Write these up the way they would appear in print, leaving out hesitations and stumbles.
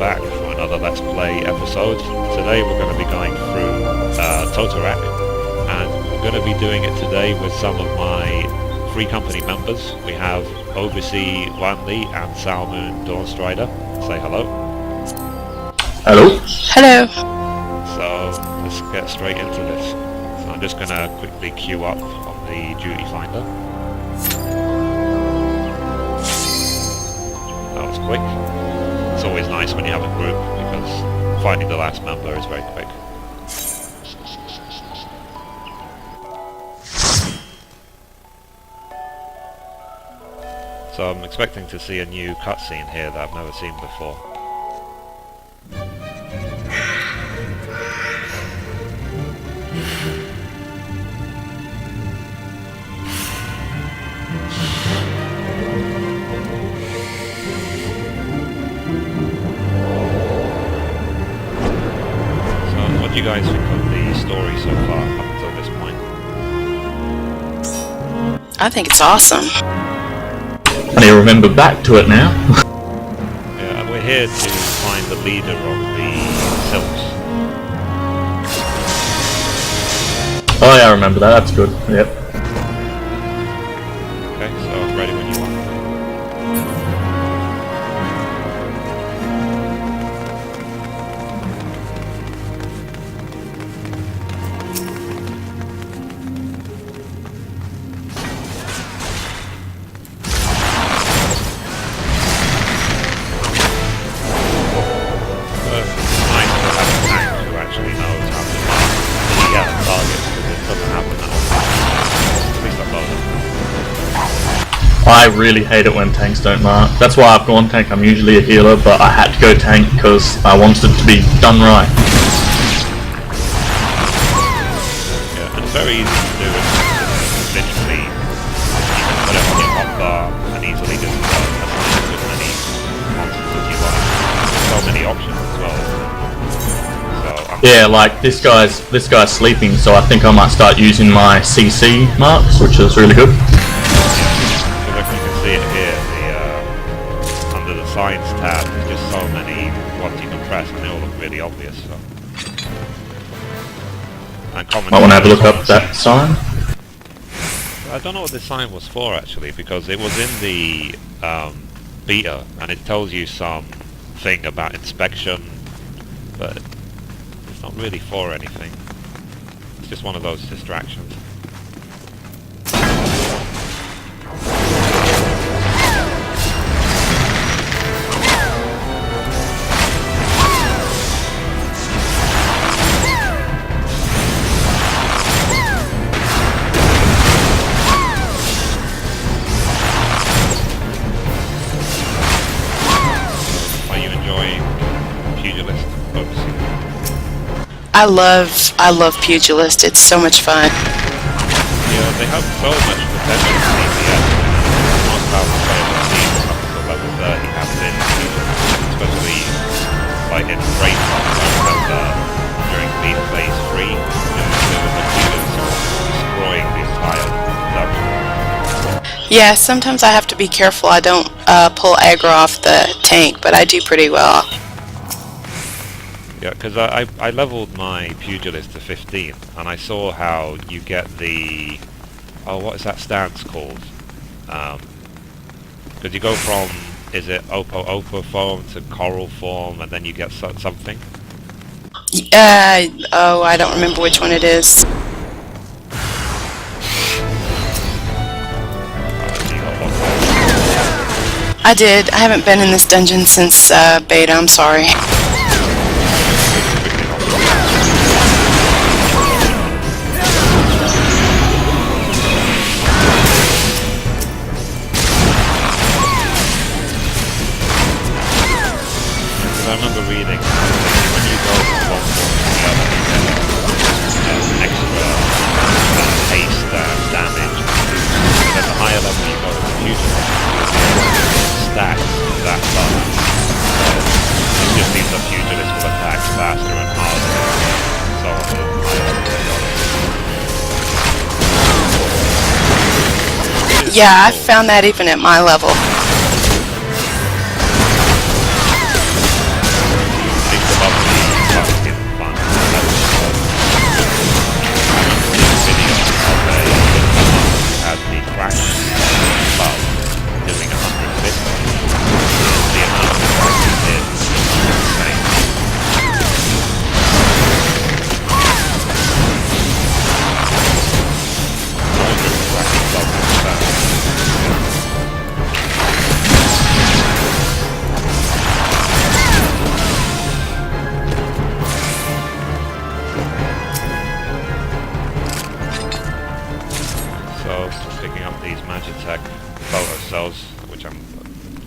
back for another Let's Play episode. Today we're going to be going through Toto-Rak, and we're going to be doing it today with some of my free company members. We have Obisi Wanli and Salmoon Dawnstrider. Say hello. Hello. Hello. So let's get straight into this. So I'm just going to quickly queue up on the duty finder. That was quick. It's always nice when you have a group because finding the last member is very quick. So I'm expecting to see a new cutscene here that I've never seen before. What do you guys think of the story so far up until this point? I think it's awesome. I need to remember back to it now. Yeah, we're here to find the leader of the Sylphs. Oh yeah, I remember that. That's good. Yep. Okay, so I'm ready when you are. I really hate it when tanks don't mark. That's why I've gone tank. I'm usually a healer, but I had to go tank because I wanted it to be done right. Yeah, and it's very easy to do it. Literally, you can put it on your hotbar and easily just assign as many monsters as you like. So many options as well. So yeah, like this guy's sleeping, so I think I might start using my CC marks, which is really good. See it here, under the signs tab, there's just so many ones you can press and they all look really obvious. So. And I want to have a look up that sign. I don't know what this sign was for actually, because it was in the beta and it tells you some thing about inspection, but it's not really for anything. It's just one of those distractions. I love Pugilist. It's so much fun. Yeah, they have so much potential in DPS. Most powerful players I've seen up until level 30 have been Pugilist, especially like in Great Ones. I remember during Beta Phase 3, there was a Pugilist destroying the entire dungeon. Yeah, sometimes I have to be careful I don't pull aggro off the tank, but I do pretty well. Yeah, because I leveled my Pugilist to 15, and I saw how you get the... Oh, what is that stance called? Because you go from, is it Opo form to Coral form, and then you get something? Oh, I don't remember which one it is. I did. I haven't been in this dungeon since beta, I'm sorry. I remember reading when you go from one form to the other, you get extra haste and damage. And at the higher level you go to the future, you'll stack that buff. So it just means that Pugilist will attack faster and harder, so on the higher level they go. Yeah, I found that even at my level.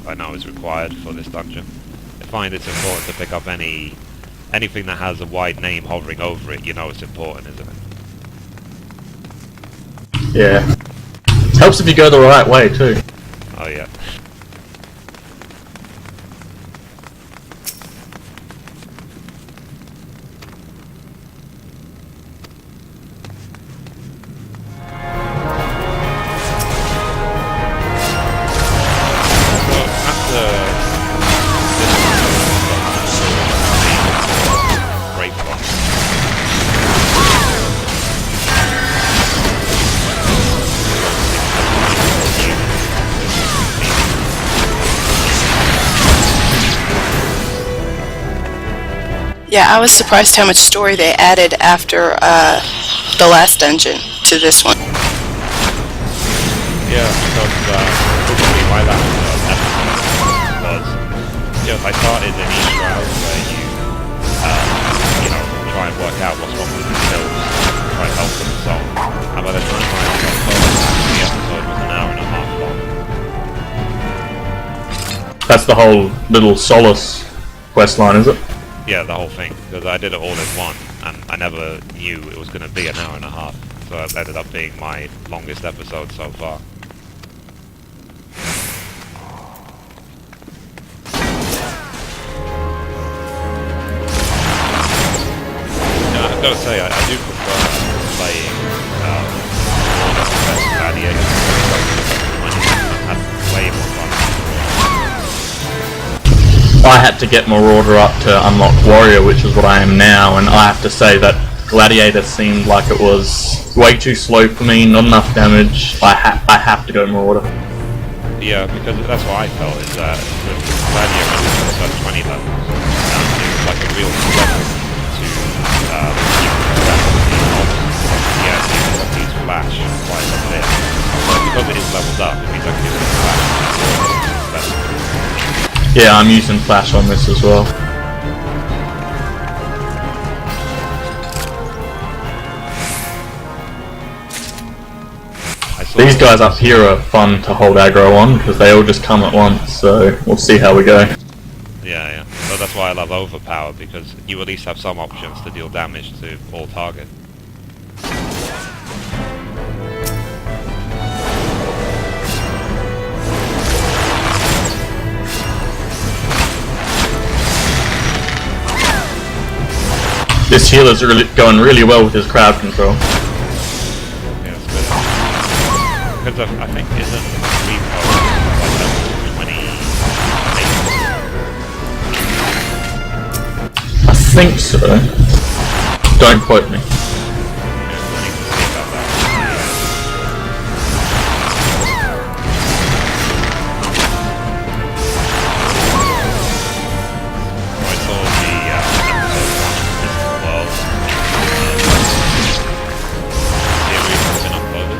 I know is required for this dungeon. I find it's important to pick up anything that has a wide name hovering over it. You know it's important, isn't it? Yeah. Helps if you go the right way too. Oh yeah. Yeah, I was surprised how much story they added after the last dungeon to this one. Yeah, because originally my last episode was just I started in each round where you know, try and work out what's wrong with the pills, try and help them solve. And by the time I got told the episode was an hour and a half long. That's the whole little Solace quest line, is it? Yeah, the whole thing, because I did it all in one, and I never knew it was going to be an hour and a half, so it ended up being my longest episode so far. Yeah, I've got to say, I do prefer playing Gladiator. I had way more fun. I had to get Marauder up to unlock Warrior, which is what I am now, and I have to say that Gladiator seemed like it was way too slow for me, not enough damage. I have to go Marauder. Yeah, because that's what I felt, is that with Gladiator it was like 20 levels, and it was like a real struggle to you can use Flash quite a bit. But because it is leveled up, it means I can use Flash better. Yeah, I'm using Flash on this as well. These guys up here are fun to hold aggro on because they all just come at once, so we'll see how we go. Yeah. So that's why I love Overpower, because you at least have some options to deal damage to all targets. This healer's really going really well with his crowd control. Yeah, it's good. Because I think isn't Repo like level 28? I think so. Don't quote me. Yeah, I need to see about that. I saw the episode 1 of series has been uploaded,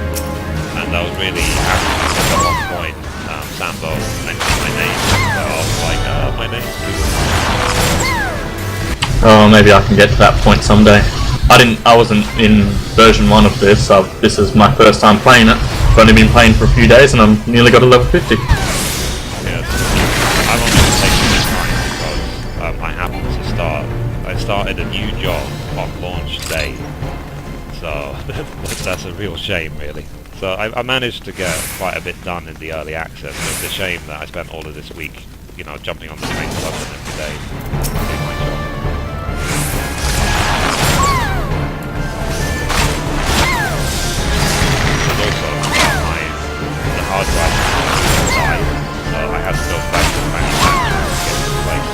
and I was really happy because at one point Sambo mentioned my name, so I was like, my name's Oh, maybe I can get to that point someday. I wasn't in version 1 of this, so this is my first time playing it. I've only been playing for a few days and I'm nearly got to level 50. Yes. I've only been taking this time because I happened to I started a new job on launch day, so that's a real shame really. So I managed to get quite a bit done in the early access, but it's a shame that I spent all of this week, you know, jumping on the train to London every day doing my job. And also, the hard drive died, so I had to go back to the manufacturer to get it replaced.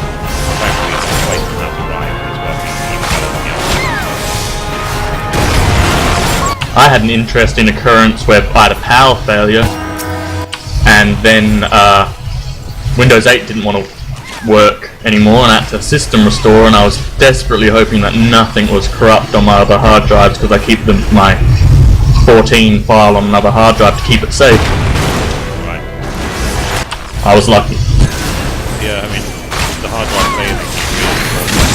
Thankfully, the replacement has arrived and it's working even better than the other one. I had an interesting occurrence where I had a power failure, and then Windows 8 didn't want to work anymore, and I had to system restore, and I was desperately hoping that nothing was corrupt on my other hard drives because I keep my 14 file on another hard drive to keep it safe. Right. I was lucky. Yeah, I mean, the hard drive failing is really important.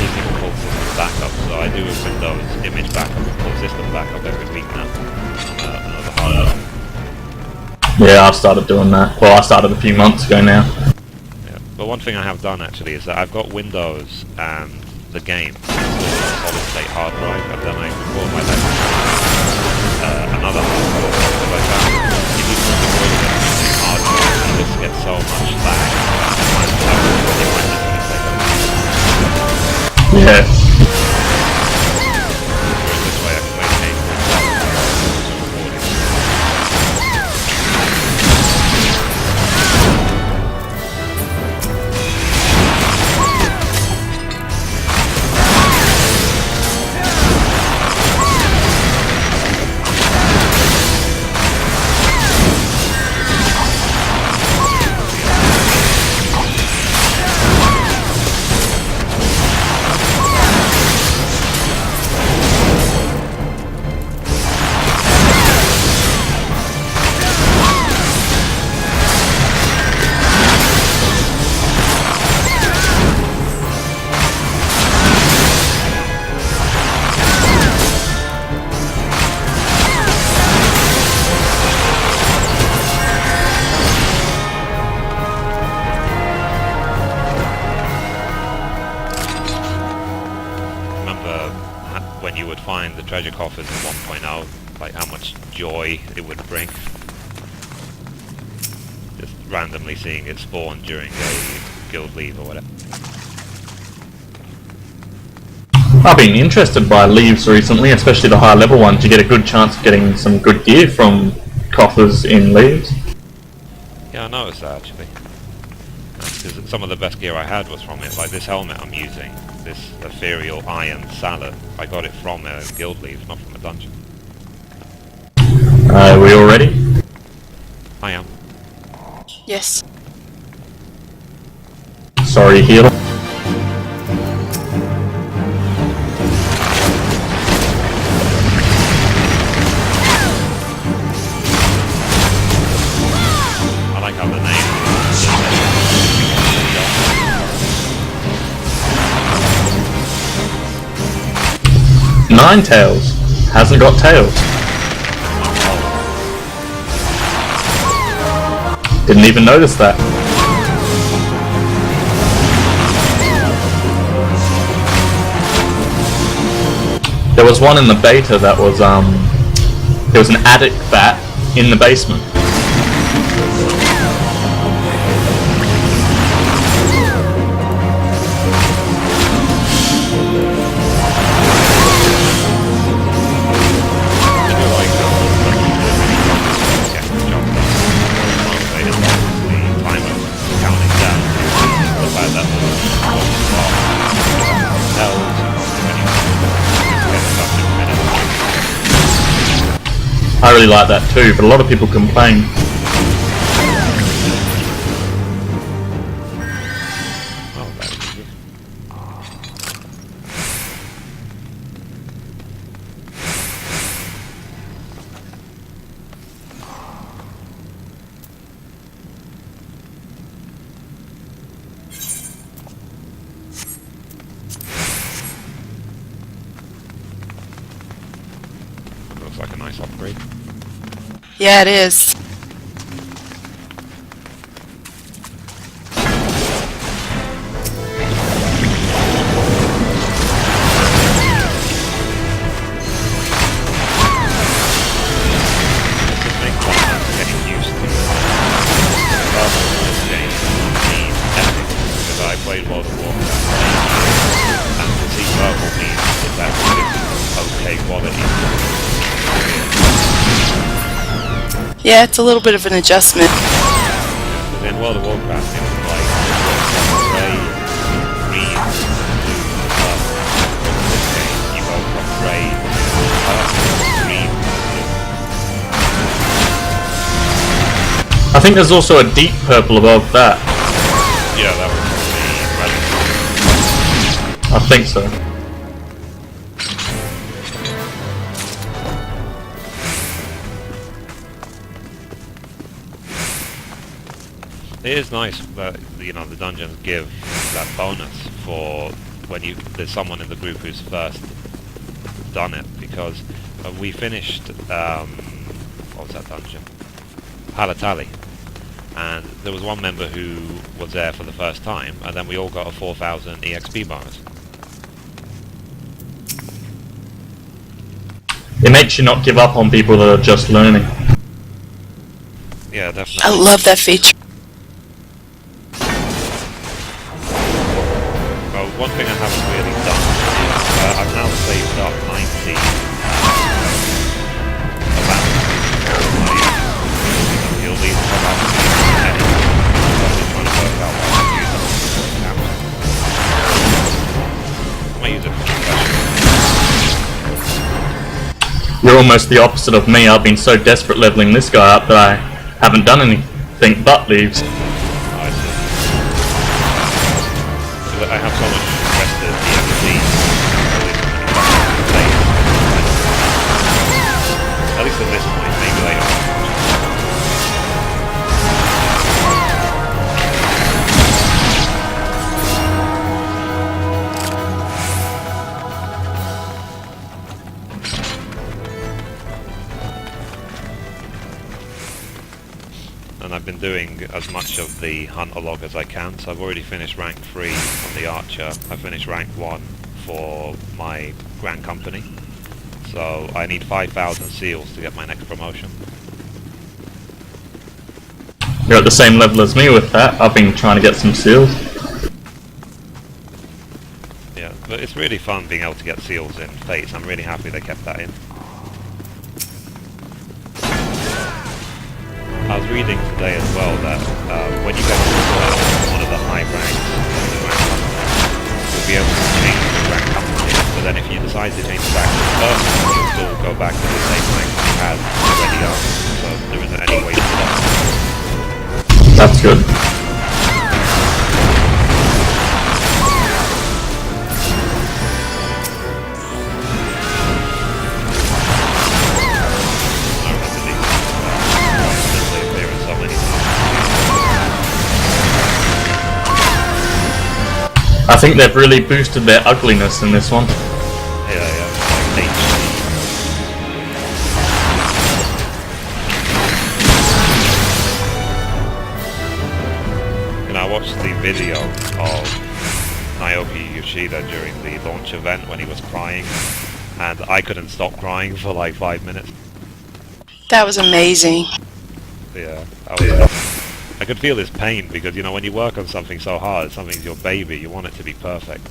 Keeping a full system backup, so I do with Windows image backup and full system backup every week now on another hard drive. Yeah, I've started doing that. Well, I started a few months ago now. Yeah. But one thing I have done actually is that I've got Windows and the game solid state hard drive, and then I record my lessons another hard drive. Because I found if you put the hard drive, you just get so much lag. You might literally say that. Yeah. Whereas this way I can maintain when you would find the treasure coffers in 1.0, like how much joy it would bring. Just randomly seeing it spawn during a guild leave or whatever. I've been interested by leaves recently, especially the higher level ones. You get a good chance of getting some good gear from coffers in leaves. Yeah, I noticed that actually. Because some of the best gear I had was from it, like this helmet I'm using, this ethereal iron salad. I got it from a guild leave, not from a dungeon. Are we all ready? I am. Yes. Sorry, heal. I like how the name. Ninetales hasn't got tails. Didn't even notice that. There was one in the beta that was there was an attic bat in the basement. I really like that too, but a lot of people complain. Oh, that was good. Looks like a nice upgrade. Yeah, it is. Yeah, it's a little bit of an adjustment. Because in World of Warcraft, it was like grey, green, blue, purple. In this game, you go from grey to purple, green, blue. I think there's also a deep purple above that. Yeah, that was the relic. I think so. It is nice that, you know, the dungeons give that bonus for when there's someone in the group who's first done it, because we finished what was that dungeon? Palatali. And there was one member who was there for the first time, and then we all got a 4,000 EXP bonus. It makes you not give up on people that are just learning. Yeah, definitely. I love that feature. Well, one thing I haven't really done is I've now saved up 90 you'll leave from out I'm just trying to work out what I use it for. I use it for special. You're almost the opposite of me. I've been so desperate leveling this guy up that I haven't done anything but leaves. I see. I have so much rested DMC. At least at this point, maybe later on. And I've been doing as much of the hunter log as I can, so I've already finished rank 3 on the archer. I finished rank 1 for my grand company, so I need 5,000 seals to get my next promotion. You're at the same level as me with that. I've been trying to get some seals. Yeah, but it's really fun being able to get seals in Fates. I'm really happy they kept that in. I was reading today as well that when you get to one of the high ranks of the Grand Company, you'll be able to change the Grand Company, but then if you decide to change it back to the first one, you'll still go back to the same rank you had already up, so there isn't any way to do that. That's good. I think they've really boosted their ugliness in this one. Yeah, like HD. You know, I watched the video of Naoki Yoshida during the launch event when he was crying, and I couldn't stop crying for like 5 minutes. That was amazing. Yeah, I could feel his pain because, you know, when you work on something so hard, something's your baby, you want it to be perfect.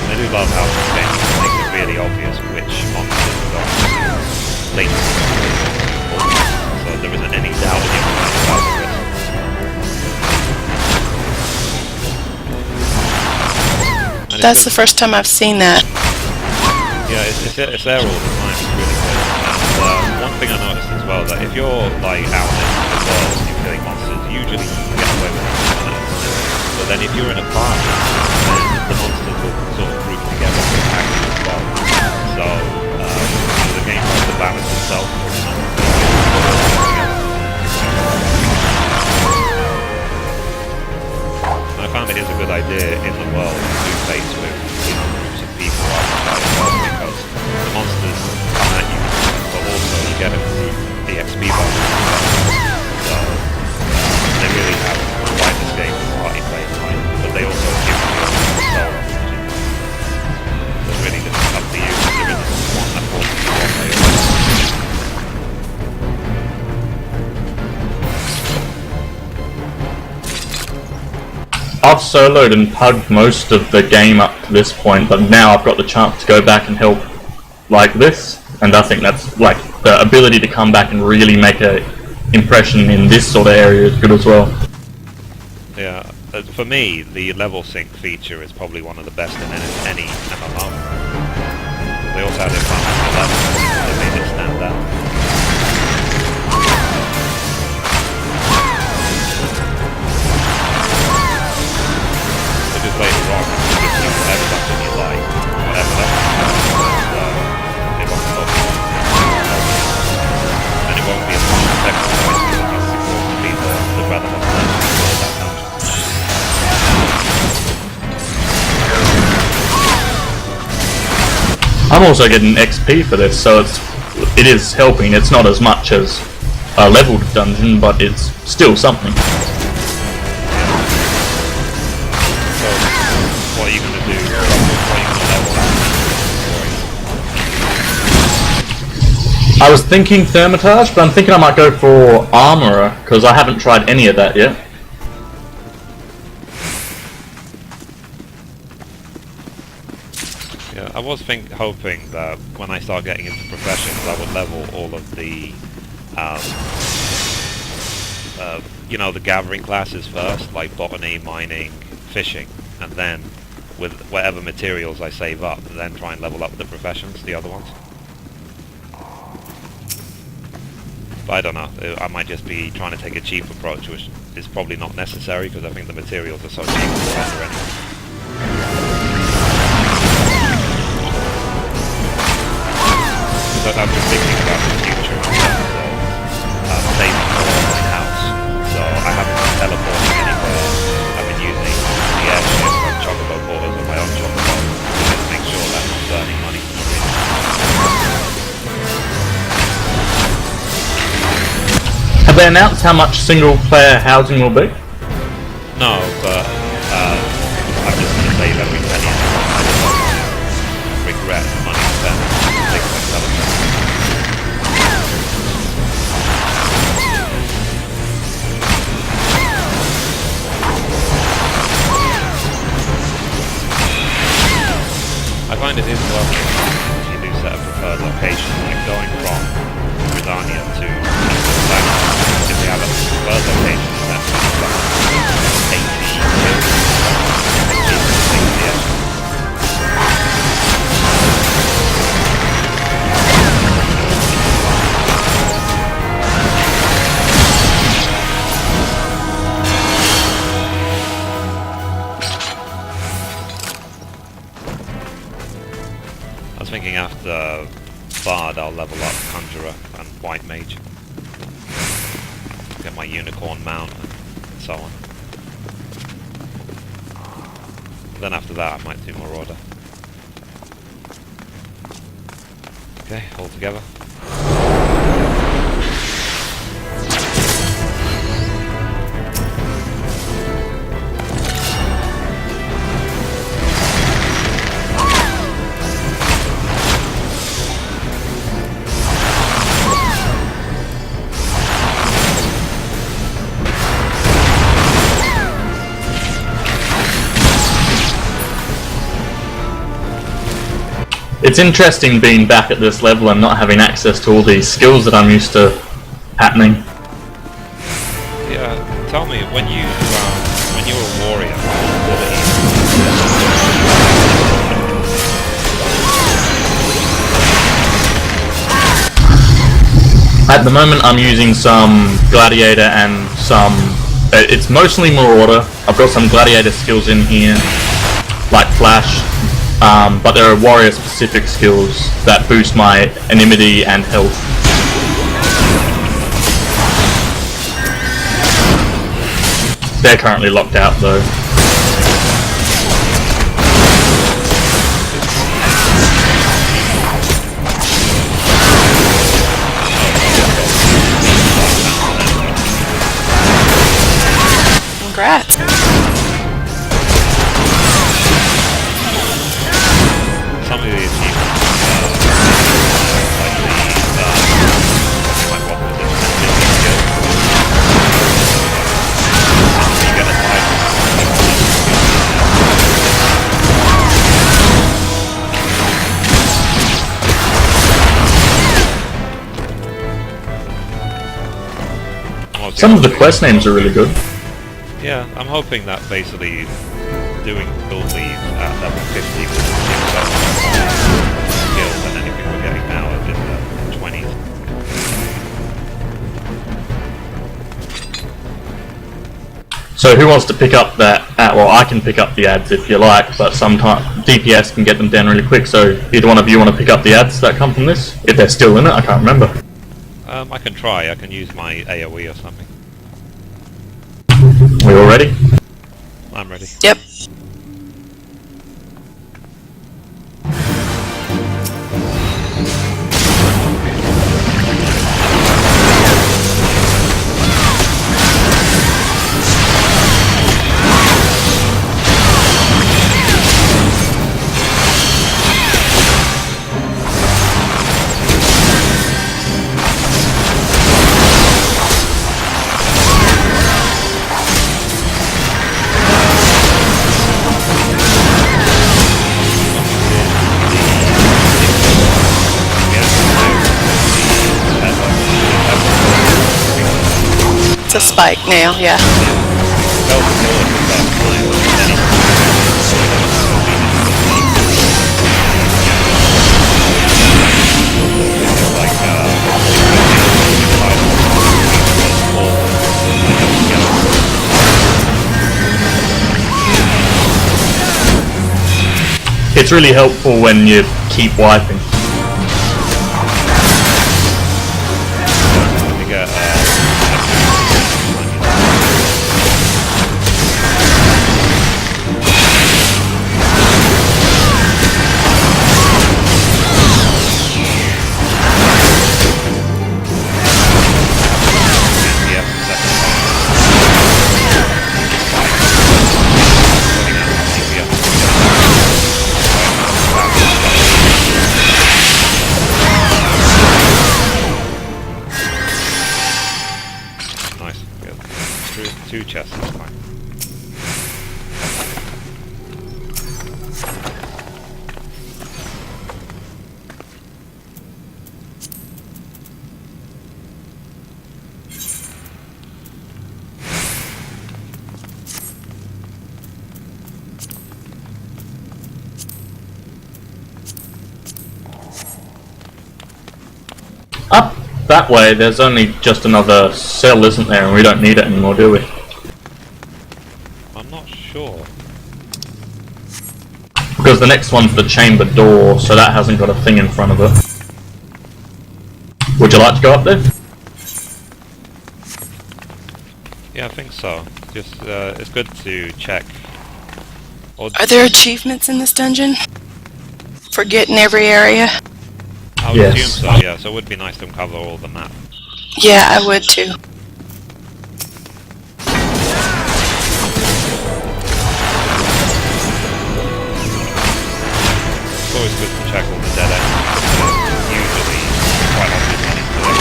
I do love how this game makes it really obvious which monsters are going to link. So there isn't any doubt in your mind about the risk. That's the first time I've seen that. Yeah, it's there all the time, it's really good. And one thing I noticed as well, that if you're like out in the world and you're killing monsters, usually you can get away with it. But then if you're in a party, then the monsters will sort of group together and attack you as well. So the game tries to balance itself. And I found it is a good idea in the world to do face with, you know, groups of people rather than by yourself, because the monsters come at you, but also you get a group EXP bonus. So they really have quite this game for party playing time, but they also give you a soul opportunity. So it's really just up to you. There isn't one that forces you one way or the other. I've soloed and pugged most of the game up to this point, but now I've got the chance to go back and help like this, and I think that's like the ability to come back and really make an impression in this sort of area is good as well. Yeah, for me, the level sync feature is probably one of the best in any MMO. They also had it Final Fantasy XIV, they made it stand out. Later on, you can use whatever weapon you like, whatever it won't stop you. And it won't be as much effective as it used before to be the relevant weapon for that dungeon. I'm also getting XP for this, so it is helping. It's not as much as a leveled dungeon, but it's still something. So, what are you going to do? What are you going to level up? I was thinking Thermitage, but I'm thinking I might go for Armorer, because I haven't tried any of that yet. Yeah, I was hoping that when I start getting into professions, I would level all of the, you know, the gathering classes first, like botany, mining, fishing, and then with whatever materials I save up, then try and level up the professions, the other ones. But I don't know, I might just be trying to take a cheap approach, which is probably not necessary, because I think the materials are so cheap anyway. But I've been thinking about the future in terms of saving for my house. So I haven't been teleporting anywhere. I've been using the airship and chocobo porters on my own chocobo to just make sure that I'm not burning money for no reason. Have they announced how much single-player housing will be? No, but I'm just going to say that we can regret the money spent on things like teleporting. I find it is working if you do set a preferred location, like going from Bridania to if you have a preferred location, that's about 80 kills. I was thinking after Bard I'll level up Conjurer and White Mage. Get my Unicorn mount and so on. Then after that I might do Marauder. Okay, all together. It's interesting being back at this level and not having access to all these skills that I'm used to happening. Yeah, tell me, when you were a warrior, what At the moment I'm using some Gladiator and some... it's mostly Marauder. I've got some Gladiator skills in here, like Flash. But there are warrior-specific skills that boost my enmity and health. They're currently locked out though. Congrats. some of the achievements, like what was it, skill. You get a title. Some of the quest names are really good. Yeah, I'm hoping that basically doing build leads at level 50 will give so much more skill than anything we're getting now in the 20s. So who wants to pick up that ad? Well, I can pick up the ads if you like, but sometimes DPS can get them down really quick, so either one of you want to pick up the ads that come from this? If they're still in it, I can't remember. I can try, I can use my AoE or something. We all ready? I'm ready. Yep. spike now, yeah. Go before the first time, and then it's like It's really helpful when you keep wiping. you get two chests this time. Up that way, there's only just another cell, isn't there? And we don't need it anymore, do we? I'm not sure. Because the next one's the chamber door, so that hasn't got a thing in front of it. Would you like to go up there? Yeah, I think so. Just, it's good to check. Are there achievements in this dungeon? For getting every area? I would assume so, yeah, so it would be nice to cover all the map. Yeah, I would too. It's always good to check all the dead ends. Usually, quite often run into it.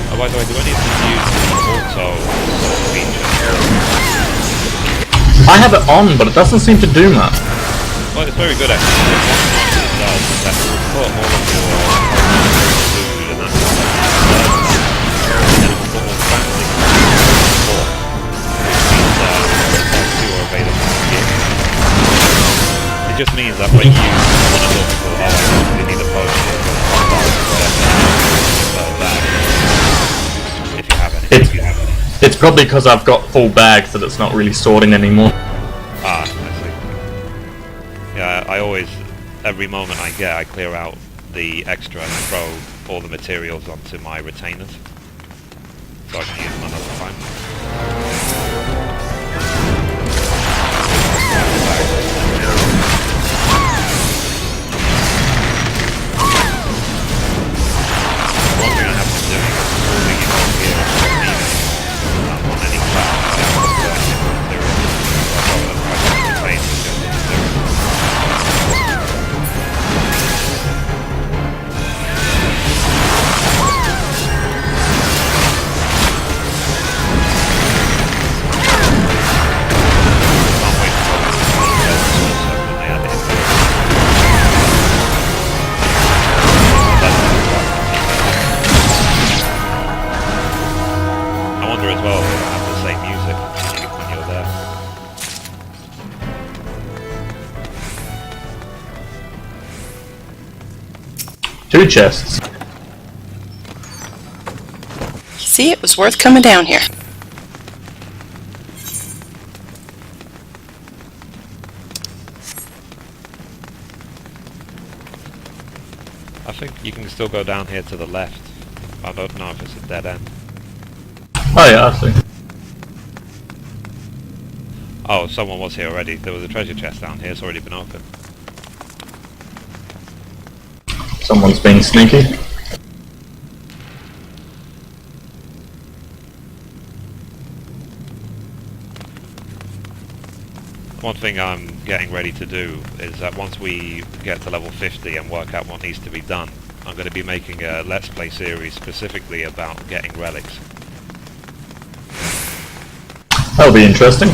Oh, by the way, do I need to use the auto feature? I have it on, but it doesn't seem to do much. Well, it's very good actually. It does that will put all of your food and that kind of stuff, and then it will put all the family support, which means all two are available to give. It just means that when you want to look for, oh, I really need a potion, so that, if you have any. It's probably because I've got full bags that it's not really sorting anymore. Ah, I see. Yeah, I always, every moment I get, I clear out the extra and throw all the materials onto my retainers, so I can use them another time. One thing I have been doing is holding it all here on any class. I have to put materials, so I thought that I can retain I wonder as well if it'll have the same music when you're there. Two chests. See, it was worth coming down here. I think you can still go down here to the left. I don't know if it's a dead end. Oh yeah, I see. Oh, someone was here already. There was a treasure chest down here. It's already been opened. Someone's being sneaky. One thing I'm getting ready to do is that once we get to level 50 and work out what needs to be done, I'm going to be making a Let's Play series specifically about getting relics. That'll be interesting.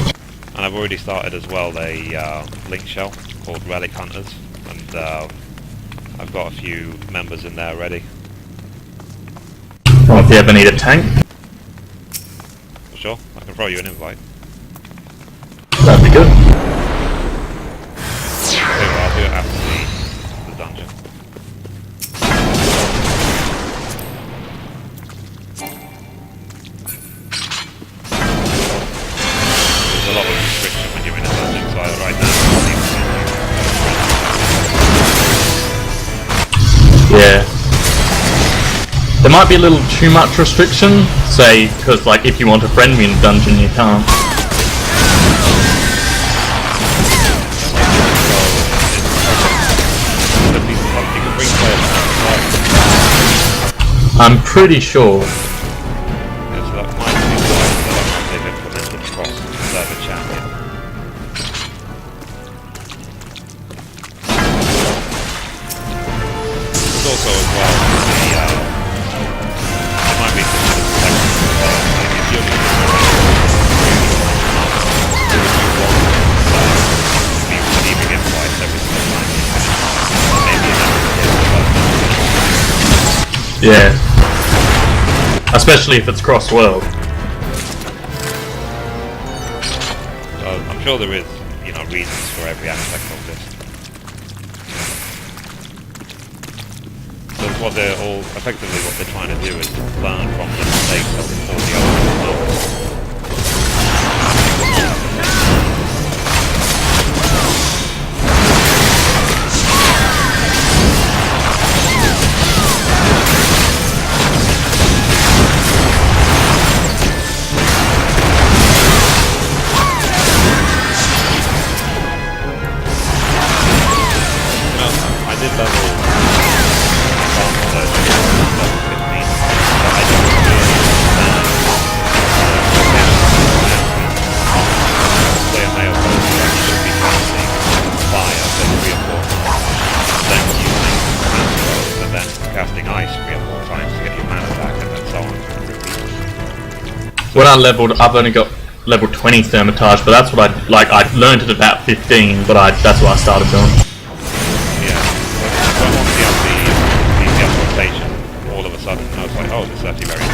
And I've already started as well a link shell called Relic Hunters, and I've got a few members in there already. Well, if you ever need a tank, For sure, I can throw you an invite. that'd be good. I'll do it after the dungeon. There's a lot of restriction when you're in a dungeon, so right now Yeah. There might be a little too much restriction, say, because like if you want to friend me in a dungeon, you can't. I'm pretty sure. Yeah, so that might be what they've implemented across server champion. There's also as well there might be some sort of protection as well. Like if you're just to be receiving invites every single time you can, maybe Yeah. Especially if it's cross-world. So I'm sure there is, reasons for every aspect of this. So what they're all, effectively what they're trying to do is learn from the mistakes of all the other developers. I did level level 15, but I don't really understand player may have told me that you should be casting fire for 3 or 4 times, then using throws, and then casting ice 3 or 4 times to get your mana back, and then so on and repeat. When I leveled, I've only got level 20 Thermitage, but that's what I learned it at about 15, but that's what I started doing. So once you have the DPS rotation, all of a sudden I was like, oh, this is actually very nice.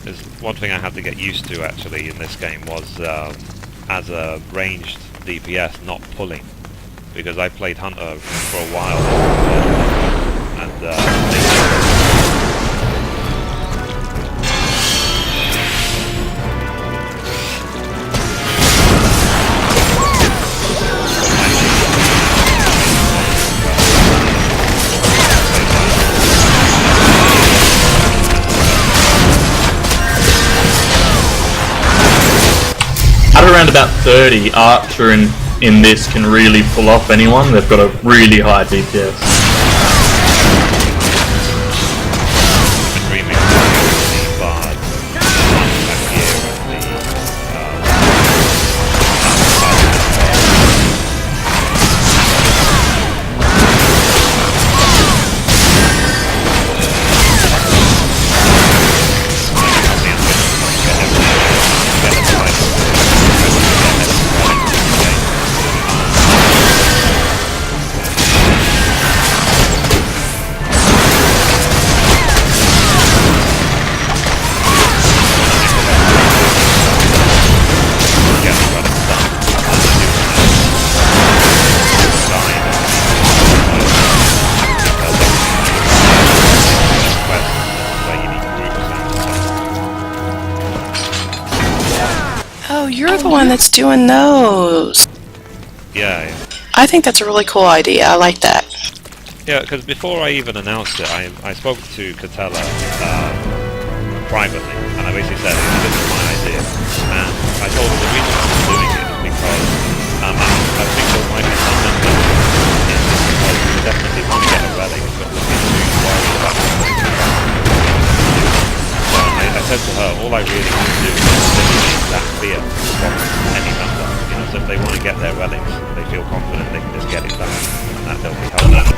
There's one thing I had to get used to actually in this game was as a ranged DPS not pulling, because I played Hunter for a while and At around about 30, Archer in this can really pull off anyone. They've got a really high DPS. dreaming of the bard last year Oh, you're the one that's doing those. Yeah. I think that's a really cool idea. I like that. Yeah, because before I even announced it, I spoke to Catella privately, and I basically said, this is my idea. And I told her the reason I'm doing it is because I think there might be some members in this because we definitely want to get a relic, but looking too worried about what so I said to her, all I really want to do is eliminate that fear from any member. So if they want to get their relics, they feel confident they can just get it done, and that they'll be helpful.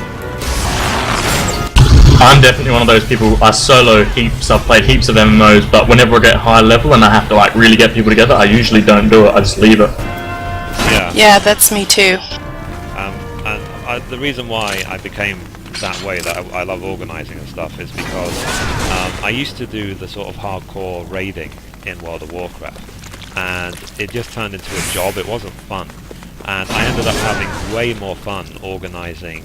I'm definitely one of those people. I solo heaps. I've played heaps of MMOs, but whenever I get high level and I have to like really get people together, I usually don't do it. I just leave it. Yeah. Yeah, that's me too. The reason why I became that way, that I love organising and stuff, is because I used to do the sort of hardcore raiding in World of Warcraft, and it just turned into a job. It wasn't fun, and I ended up having way more fun organising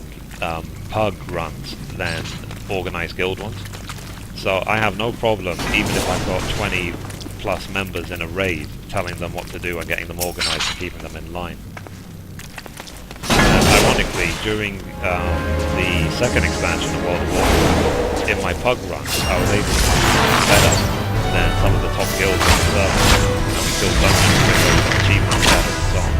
pug runs than organised guild ones. So I have no problem, even if I've got 20 plus members in a raid, telling them what to do and getting them organised and keeping them in line. Ironically, during the second expansion of World of Warcraft, in my pug run, I was able to do better than some of the top guilds on the server. And we killed dungeons quicker, achievements better, and so on.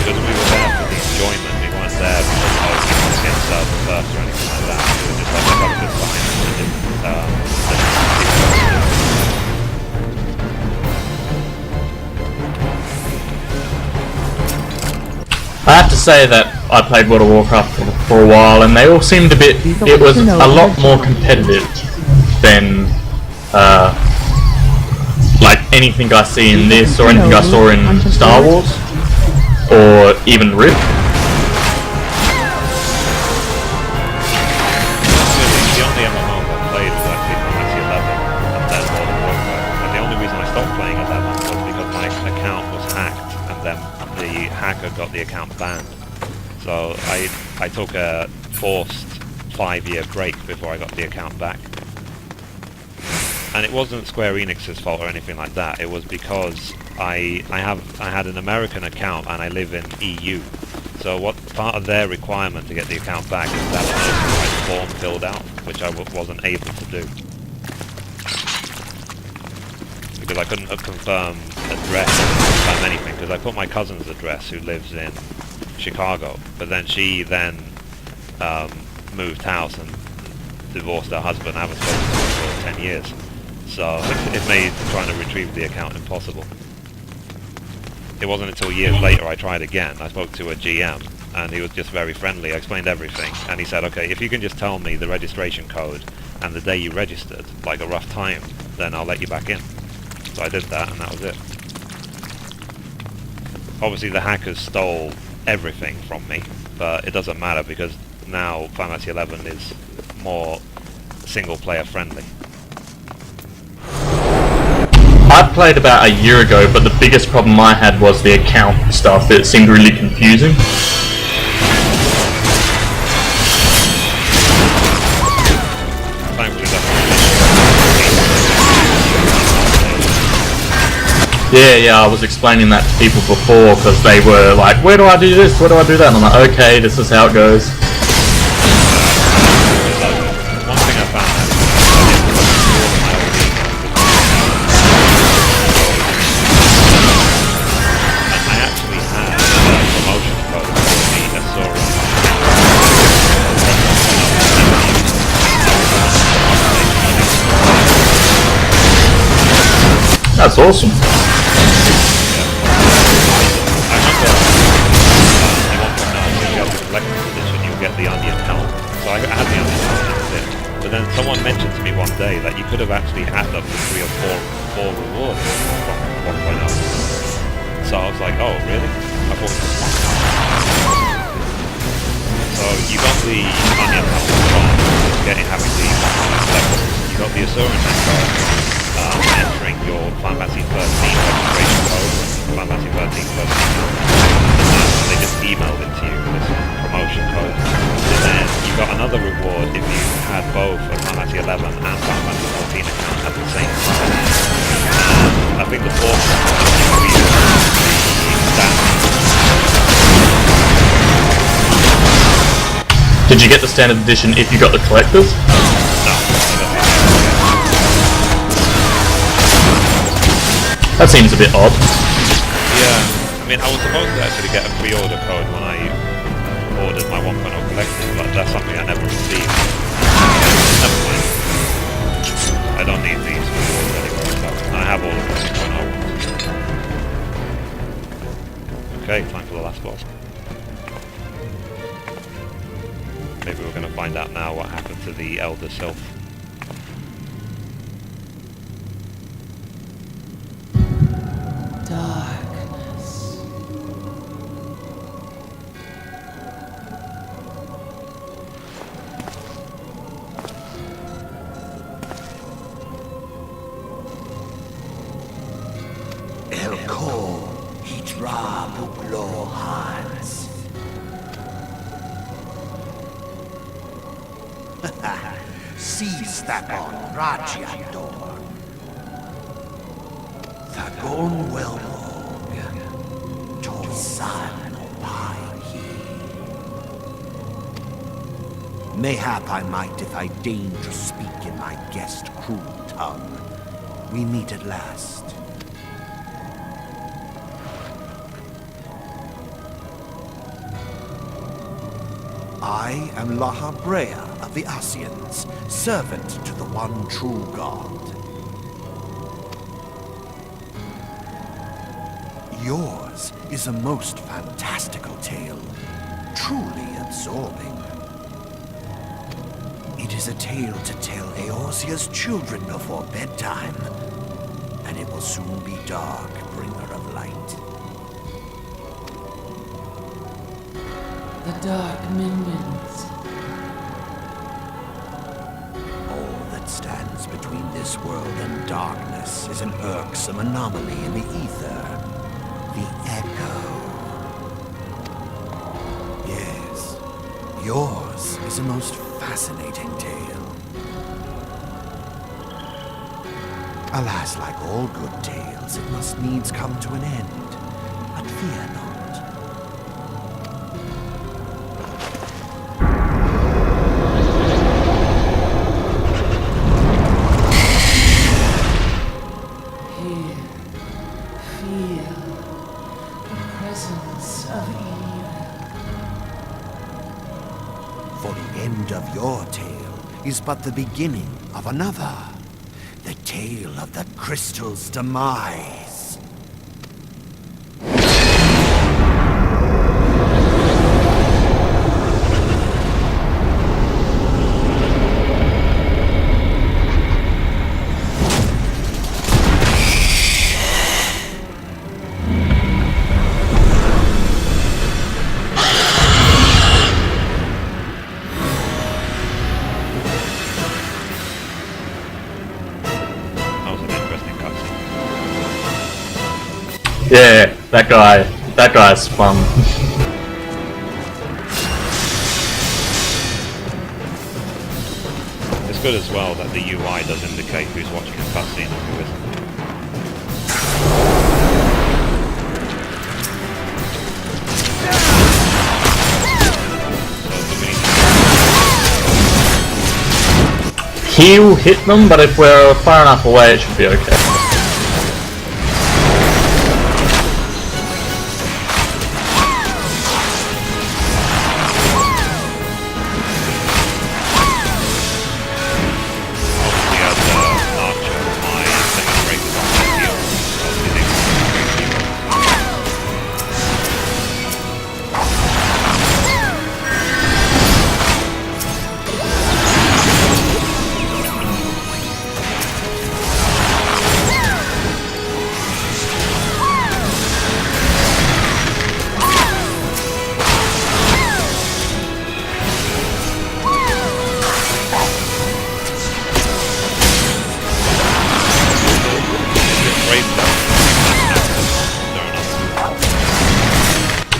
Because we were there for the enjoyment, we weren't there because we wanted to get server first or anything like that. We were just like, let's have a good time and just I have to say that I played World of Warcraft for a while, and they all seemed a bit. It was a lot more competitive than like anything I see in this or anything I saw in Star Wars or even Rift. The only MMO I played was actually Final Fantasy XI and then World of Warcraft. And the only reason I stopped playing 11 was because my account was hacked, and then the hacker got the account banned. So I took a forced 5-year break before I got the account back. And it wasn't Square Enix's fault or anything like that. It was because I had an American account and I live in EU. So what part of their requirement to get the account back is to have a notified form filled out, which I wasn't able to do. Because I couldn't confirm address or confirm anything, because I put my cousin's address, who lives in Chicago, but then she moved house and divorced her husband. I haven't spoken to her for 10 years. So it made trying to retrieve the account impossible. It wasn't until years later I tried again. I spoke to a GM, and he was just very friendly. I explained everything, and he said, okay, if you can just tell me the registration code and the day you registered, like a rough time, then I'll let you back in. So I did that, and that was it. Obviously the hackers stole everything from me, but it doesn't matter because now Final Fantasy XI is more single player friendly. I played about a year ago, but the biggest problem I had was the account stuff. It seemed really confusing. Thankfully Yeah, I was explaining that to people before because they were like, where do I do this? Where do I do that? And I'm like, okay, this is how it goes. one thing I found I actually had a promotion code for the Asura. That's awesome. Get the Onion helm. So I had the Onion helm, and that's it. But then someone mentioned to me one day that you could have actually had up to 3 or 4 rewards from 1.0. So I was like, oh really? I thought it was fun. So you got the Onion helm from having the 1.0 level. You got the Asuran card from entering your Final Fantasy XIII registration code, Final Fantasy XIII plus they just emailed it to you, this promotion code. And then you got another reward if you had both a Final Fantasy XI and Final Fantasy XIV account at the same time. And I think the fourth one increased the stats. Did you get the standard edition if you got the collectors? No. That seems a bit odd. Yeah. I mean, I was supposed to actually get a pre-order code when I ordered my 1.0 collector, but that's something I never received. Never mind. I don't need these rewards anyway, so I have all of the 1.0 ones. Okay, time for the last boss. we were going to find out now what happened to the Elder Sylph. Darkness. Elko, Hitra Buklo Hans. Seize that on Rajiandor. Thagon Welmog. Torsan Opaihi. Mayhap I might if I deign to speak in my guest cruel tongue. We meet at last. I am Lahabrea of the Asians, servant to the one true God. Yours is a most fantastical tale, truly absorbing. It is a tale to tell Eorzea's children before bedtime, and it will soon be dark, bringer of light. The dark minions. All that stands between this world and darkness is an irksome anomaly in the ether. The Echo. Yes, yours is a most fascinating tale. Alas, like all good tales, it must needs come to an end. But fear not. Of your tale is but the beginning of another. The tale of the crystal's demise. Yeah, that guy's fun. It's good as well that the UI does indicate who's watching a cutscene and who isn't. He'll hit them, but if we're far enough away, it should be okay.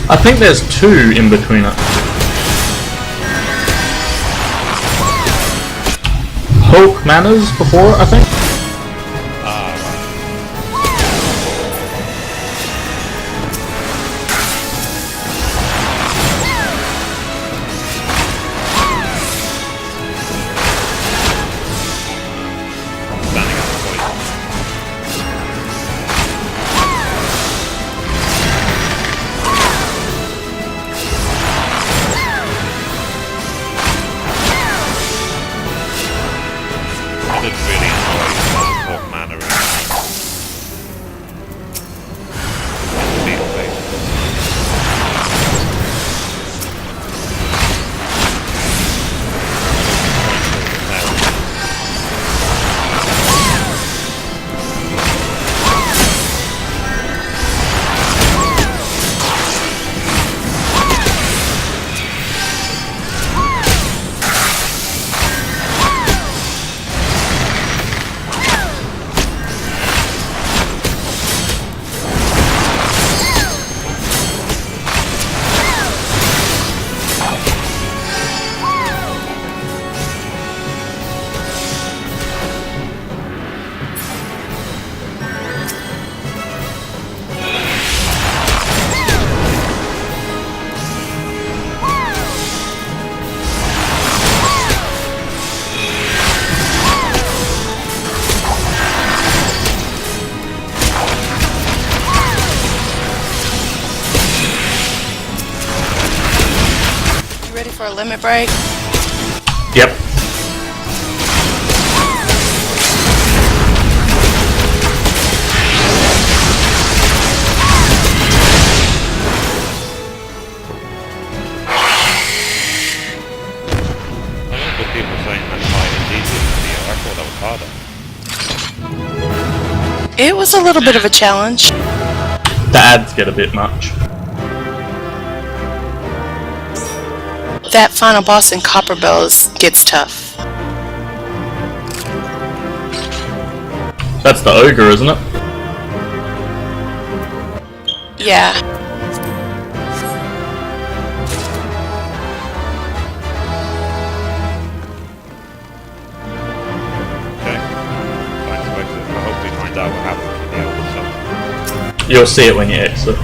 I think there's two in between it. Hulk Manors before, I think. I did really enjoy ready for a limit break? Yep. I remember people saying that fight is easier than the I thought that was harder. It was a little bit of a challenge. The ads get a bit much. That final boss in Copper Bells gets tough. That's the ogre, isn't it? Yeah. Okay. Time to exit. I hope we find out what happens with the elder son. You'll see it when you exit.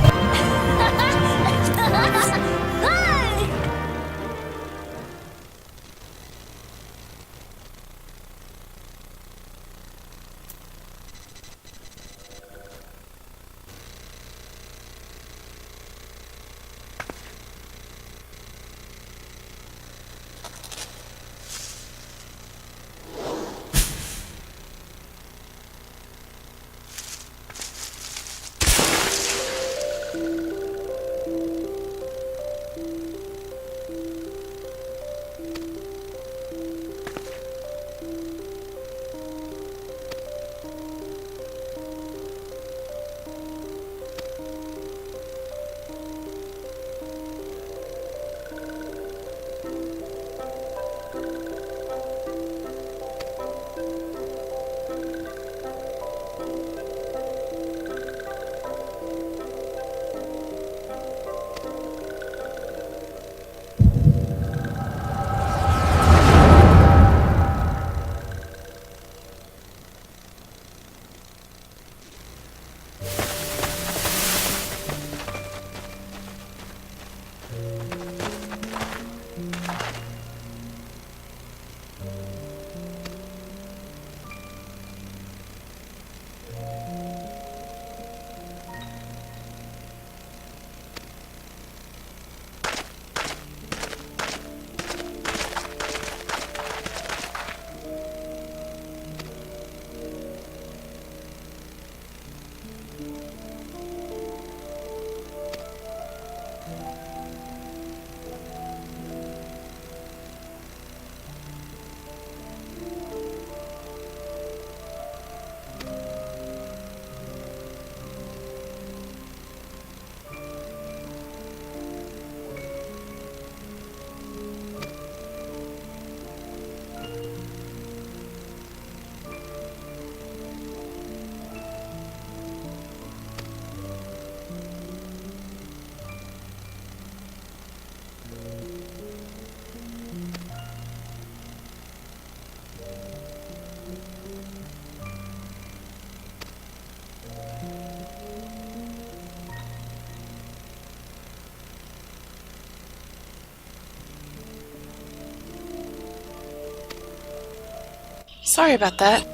Sorry about that.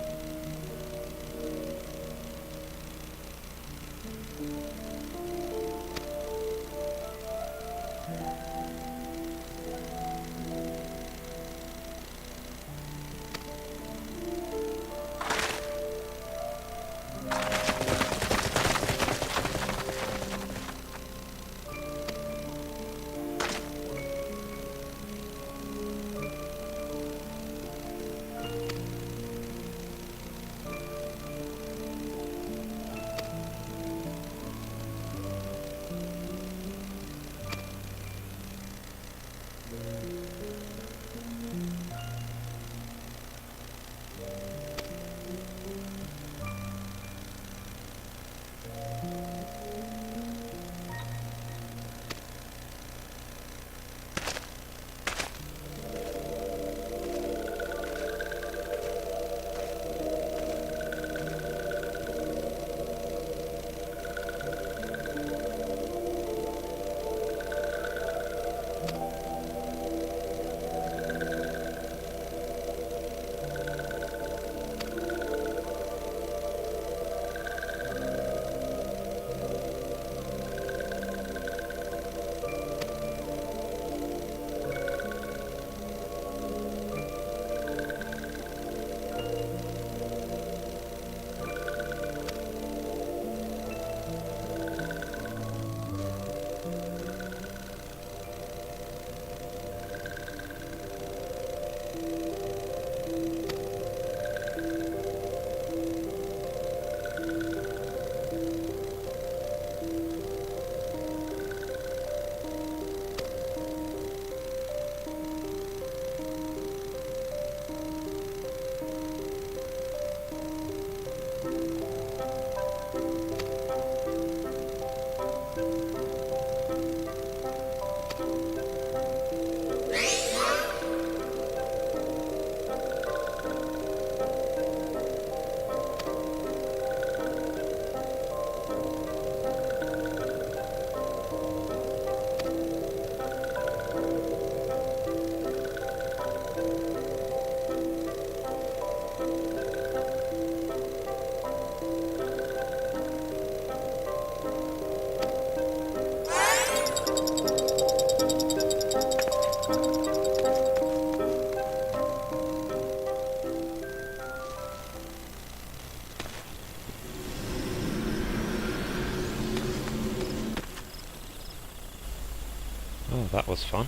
was fun.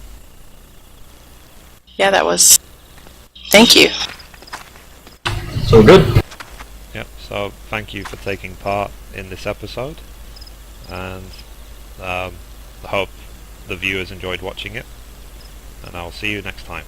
Yeah, that was. Thank you. It's all good. Yep, so thank you for taking part in this episode, and I hope the viewers enjoyed watching it, and I'll see you next time.